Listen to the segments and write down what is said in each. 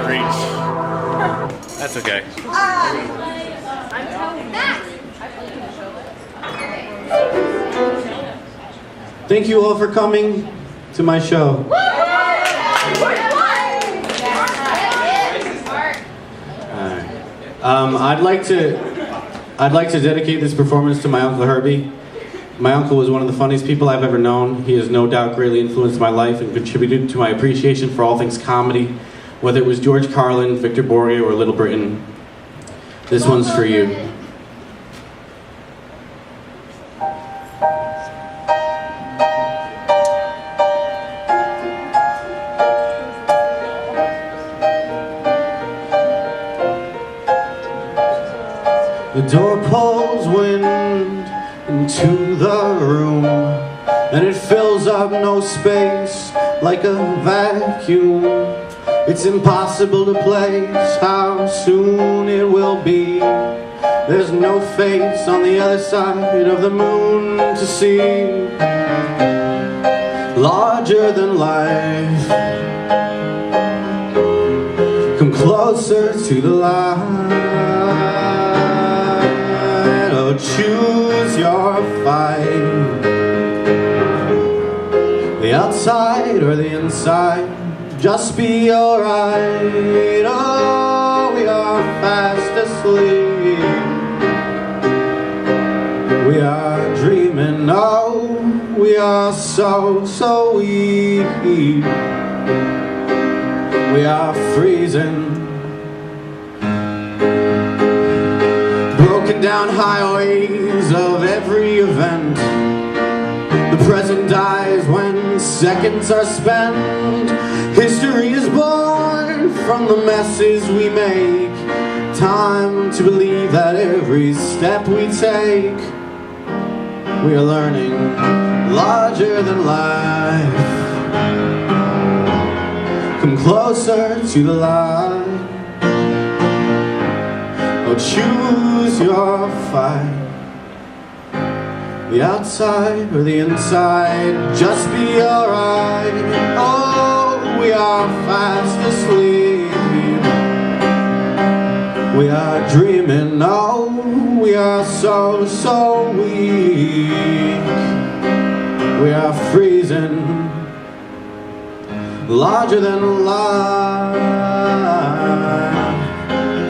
reach. That's okay. Thank you all for coming to my show. I'd like to dedicate this performance to my Uncle Herbie. My uncle was one of the funniest people I've ever known. He has no doubt greatly influenced my life and contributed to my appreciation for all things comedy, whether it was George Carlin, Victor Borge, or Little Britain. This one's for you. The door pulls wind into the room, and it fills up no space like a vacuum. It's impossible to place how soon it will be. There's no face on the other side of the moon to see. Larger than life, come closer to the light. Oh, choose your fight, the outside or the inside. Just be alright. Oh, we are fast asleep. We are dreaming. Oh, we are so weak. We are freezing. Broken down highways of every event. The present dies when seconds are spent. History is born from the messes we make. Time to believe that every step we take, we are learning larger than life. Come closer to the light. Oh, choose your fight, the outside or the inside. Just be alright. Oh, we are fast asleep. We are dreaming. Oh, we are so weak. We are freezing. Larger than life.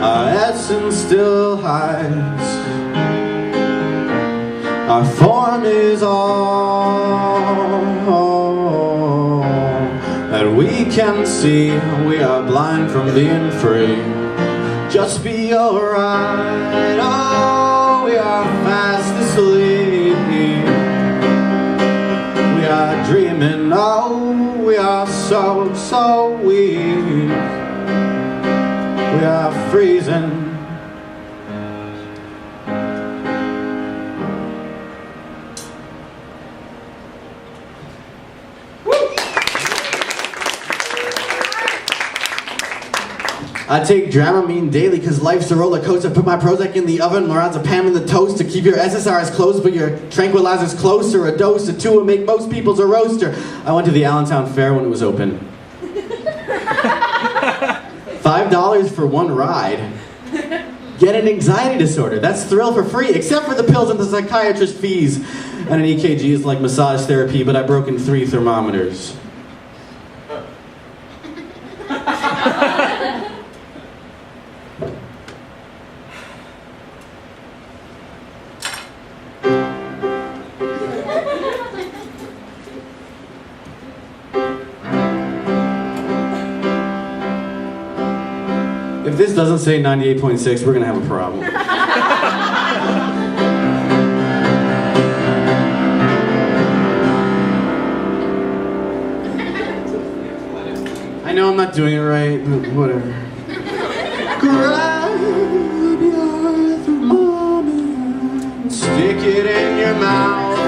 Our essence still hides. Our form is all that we can see. We are blind from being free. Just be alright. Oh, we are fast asleep. We are dreaming. Oh, we are so weak. We are freezing. I take Dramamine daily because life's a roller coaster. Put my Prozac in the oven, lorazepam in the toast to keep your SSRIs closed but your tranquilizers closer. A dose or two would make most people's a roaster. I went to the Allentown Fair when it was open. $5 for one ride. Get an anxiety disorder. That's thrill for free, except for the pills and the psychiatrist fees. And an EKG is like massage therapy, but I broke in 3 thermometers. If this doesn't say 98.6, we're gonna have a problem. I know I'm not doing it right, but whatever. Grab your thermometer, stick it in your mouth,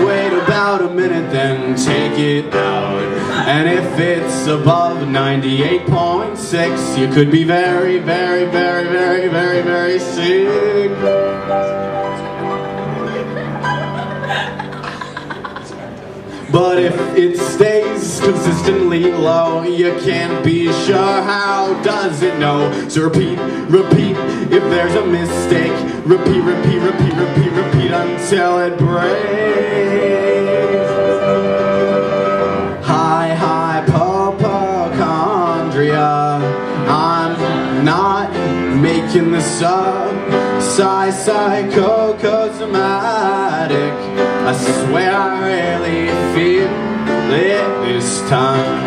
wait about a minute, then take it out. And if it's above 98.6, you could be very, very, very, very, very, very sick. But if it stays consistently low, you can't be sure how does it know. So repeat, repeat, if there's a mistake. Repeat, repeat, repeat, repeat, repeat until it breaks. Hypochondria, I'm not making this up. Psychosomatic, I swear I really feel it this time.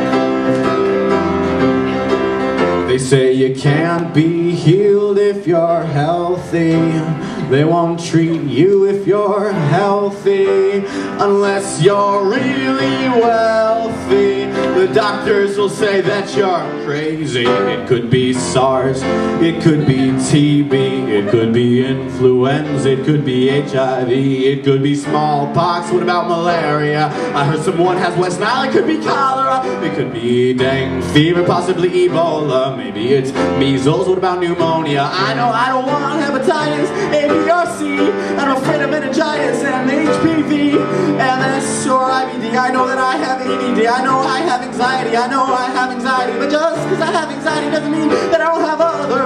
They say you can't be healed if you're healthy. They won't treat you if you're healthy unless you're really wealthy. The doctors will say that you're crazy. It could be SARS, it could be TB, it could be influenza, it could be HIV, it could be smallpox. What about malaria? I heard someone has West Nile. It could be cholera, it could be dengue fever, possibly Ebola. Maybe it's measles. What about pneumonia? I know I don't want hepatitis A, B, or C. I'm afraid of meningitis and HPV, MS or IBD. I know that I have ADD. I know I have anxiety. I know I have anxiety. But just because I have anxiety doesn't mean that I don't have other things.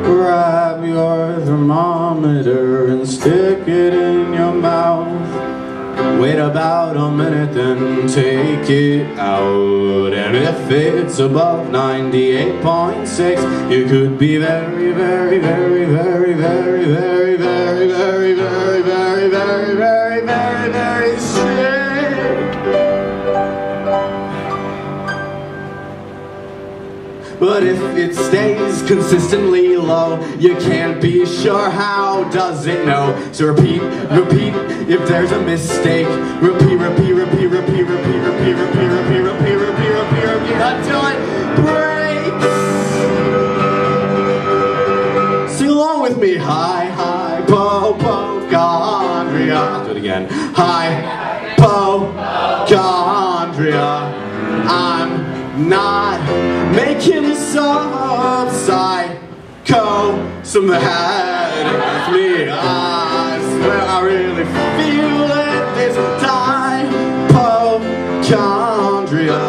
Grab your thermometer and stick it in your mouth. Wait about a minute, then take it out. And if it's above 98.6, you could be very, very, very, very, very, very, very, very, very, very, very, very, very, very sick. But if it stays consistently low, you can't be sure how does it know. So repeat, repeat, if there's a mistake. Repeat, repeat, repeat, repeat, repeat, repeat, repeat, repeat, repeat, repeat, repeat, repeat, until it breaks. Sing along with me. Hypochondria. I'll do it again. Hypochondria. I'm not making this up. Psychosomatic. That's me. I swear I really feel it this time. Hypochondria.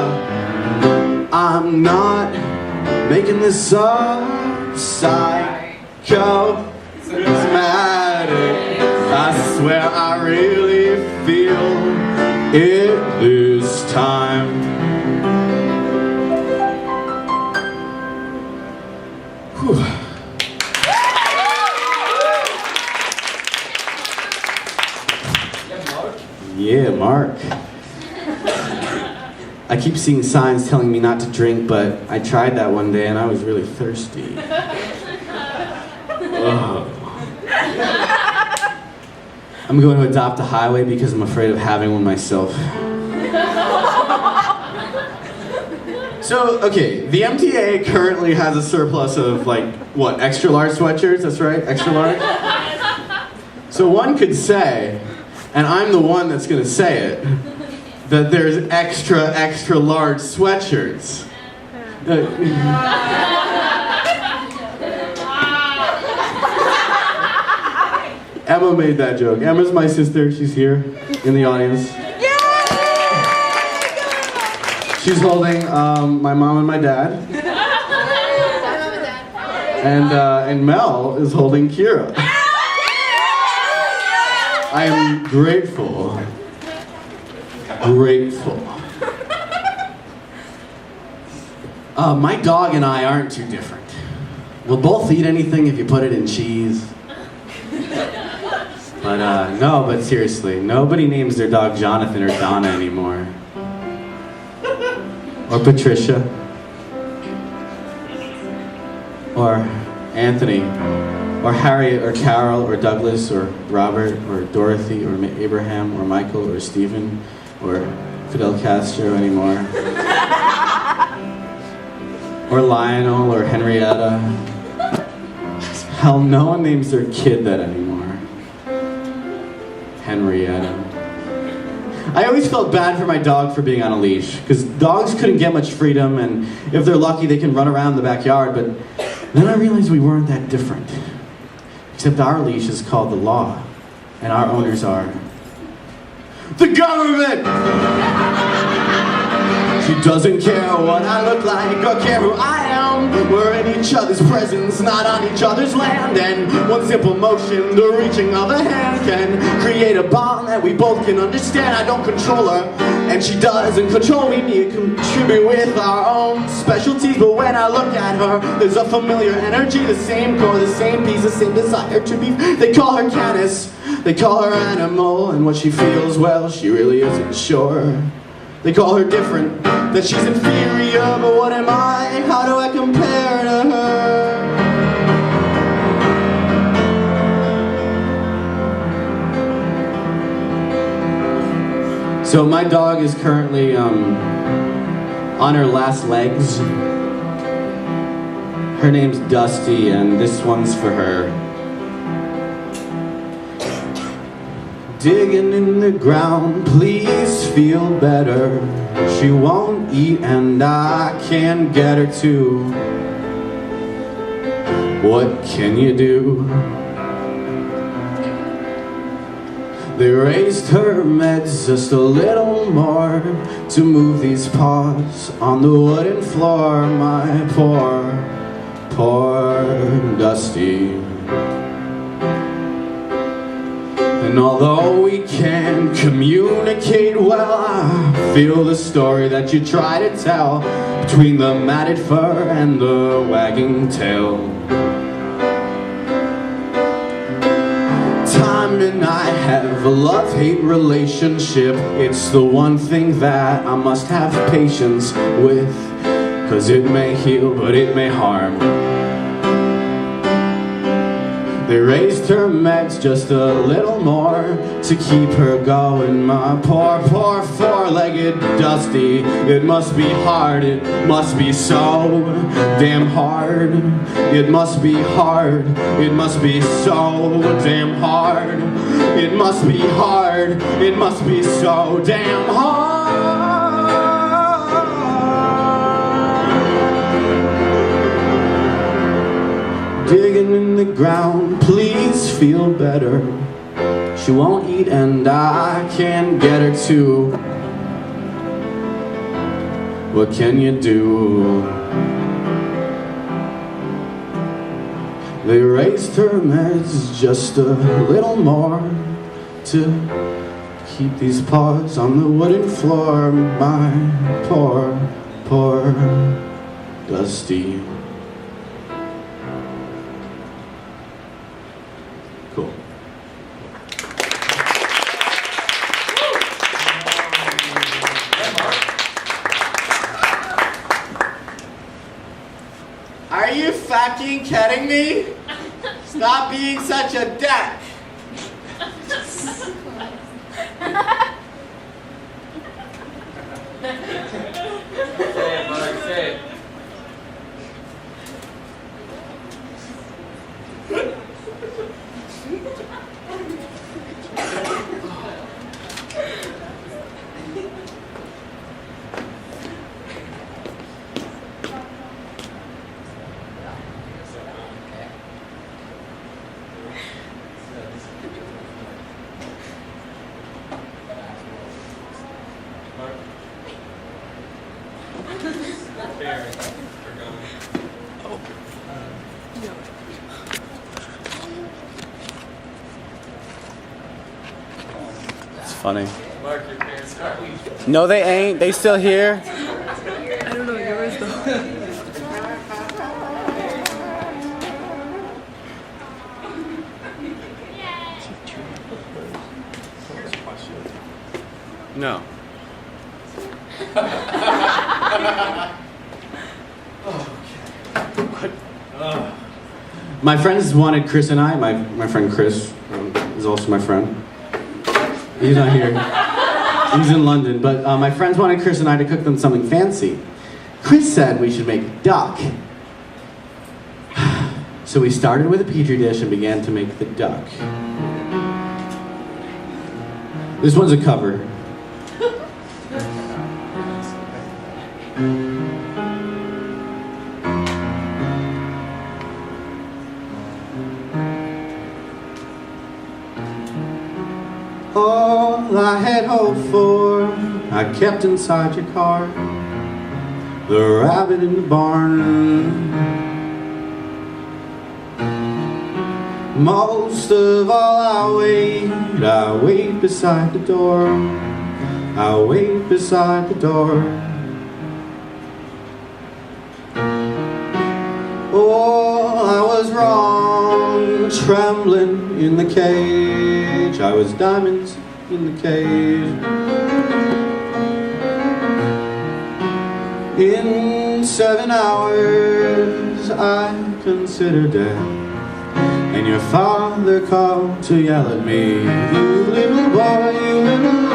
I'm not making this up. Psychosomatic. I swear I really feel it this time. Yeah, Mark. I keep seeing signs telling me not to drink, but I tried that one day and I was really thirsty. Oh. I'm going to adopt a highway because I'm afraid of having one myself. So, okay, the MTA currently has a surplus of, like, what, extra large sweatshirts? That's right, extra large? So one could say, and I'm the one that's going to say it, that there's extra, extra large sweatshirts. Emma made that joke. Emma's my sister. She's here in the audience. She's holding my mom and my dad. And Mel is holding Kira. I am grateful. Grateful. My dog and I aren't too different. We'll both eat anything if you put it in cheese. But no, but seriously, nobody names their dog Jonathan or Donna anymore. Or Patricia. Or Anthony. Or Harriet, or Carol, or Douglas, or Robert, or Dorothy, or Abraham, or Michael, or Stephen, or Fidel Castro anymore. Or Lionel, or Henrietta. Hell, no one names their kid that anymore. Henrietta. I always felt bad for my dog for being on a leash, because dogs couldn't get much freedom, and if they're lucky they can run around the backyard, but then I realized we weren't that different. Except our leash is called the law, and our owners are the government! She doesn't care what I look like or care who I am. We're in each other's presence, not on each other's land. And one simple motion, the reaching of a hand, can create a bond that we both can understand. I don't control her, and she doesn't control me. We contribute with our own specialties, but when I look at her, there's a familiar energy, the same core, the same peace, the same desire to be. They call her Canis, they call her animal, and what she feels, well, she really isn't sure. They call her different, that she's inferior, but what am I? How do I compare to her? So my dog is currently on her last legs. Her name's Dusty, and this one's for her. Digging in the ground, please feel better. She won't eat and I can't get her to. What can you do? They raised her meds just a little more to move these paws on the wooden floor. My poor, poor Dusty. And although we can't communicate well, I feel the story that you try to tell between the matted fur and the wagging tail. Time and I have a love-hate relationship. It's the one thing that I must have patience with, 'cause it may heal, but it may harm. They raised her meds just a little more to keep her going. My poor, poor four-legged Dusty. It must be hard, it must be so damn hard. It must be hard, it must be so damn hard. It must be hard, it must be so damn hard. Digging in the ground, please feel better. She won't eat and I can't get her to. What can you do? They raised her meds just a little more to keep these paws on the wooden floor. My poor, poor Dusty. Cool. Are you fucking kidding me? Stop being such a dick. Say it, Mark, say it. It's funny. Mark, your parents are. No, they ain't. They still here. I don't know yours though. No. My friends wanted Chris and I, my friend Chris is also my friend. He's not here. He's in London, but my friends wanted Chris and I to cook them something fancy. Chris said we should make duck. So we started with a petri dish and began to make the duck. This one's a cover. I'd hoped for, I kept inside your car. The rabbit in the barn. Most of all I wait beside the door. I wait beside the door. Oh, I was wrong, trembling in the cage. I was diamonds in the cage. In 7 hours I consider death, and your father called to yell at me, you little boy, you little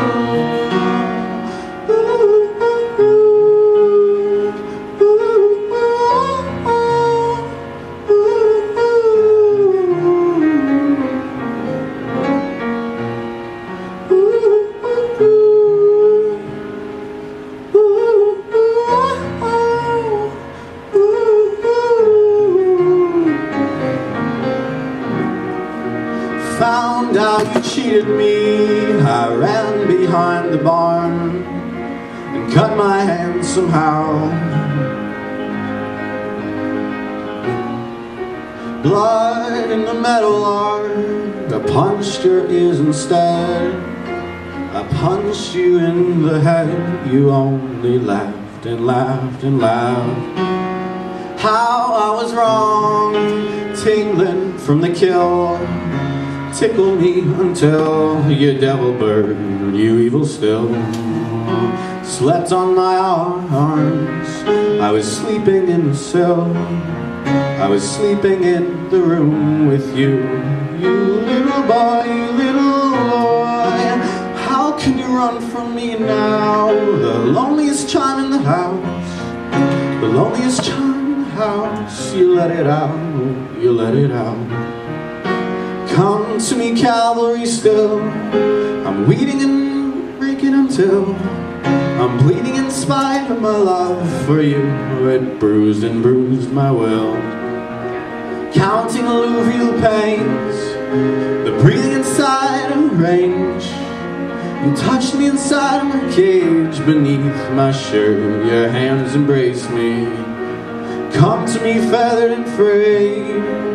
found out you cheated me. I ran behind the barn and cut my hand somehow. Blood in the metal art. I punched your ears instead. I punched you in the head. You only laughed and laughed and laughed. How I was wrong, tingling from the kill. Tickle me until you devil bird, you evil still. Slept on my arms, I was sleeping in the cell. I was sleeping in the room with you. You little boy, you little boy. How can you run from me now? The loneliest chime in the house. The loneliest chime in the house. You let it out, you let it out. Come to me, cavalry, still. I'm weeding and breaking until I'm bleeding in spite of my love for you. It bruised and bruised my will. Counting alluvial pains, the breathing inside of range. You touched me inside of my cage. Beneath my shirt, your hands embrace me. Come to me, feathered and frayed.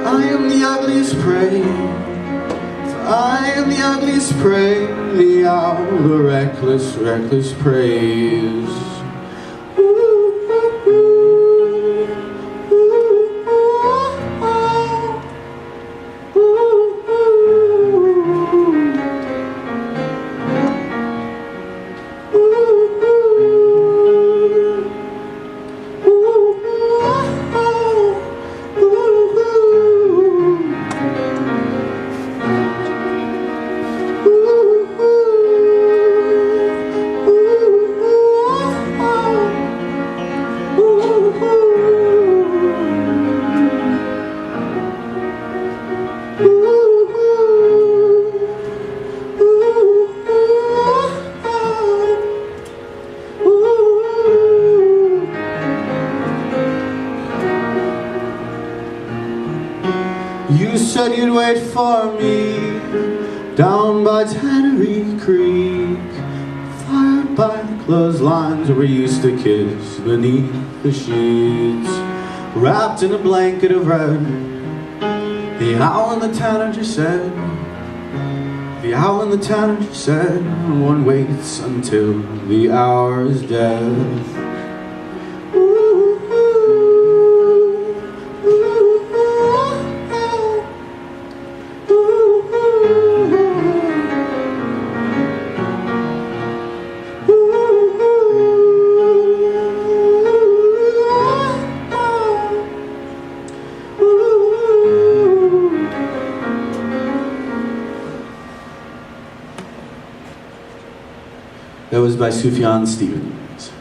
I am the ugliest prey, for I am the ugliest prey, the owl, the reckless, reckless praise. You said you'd wait for me down by Tannery Creek, fired by the clotheslines where we used to kiss beneath the sheets, wrapped in a blanket of red. The owl and the tanager said, the owl and the tanager said, one waits until the hour is death. That was by Sufjan Stevens.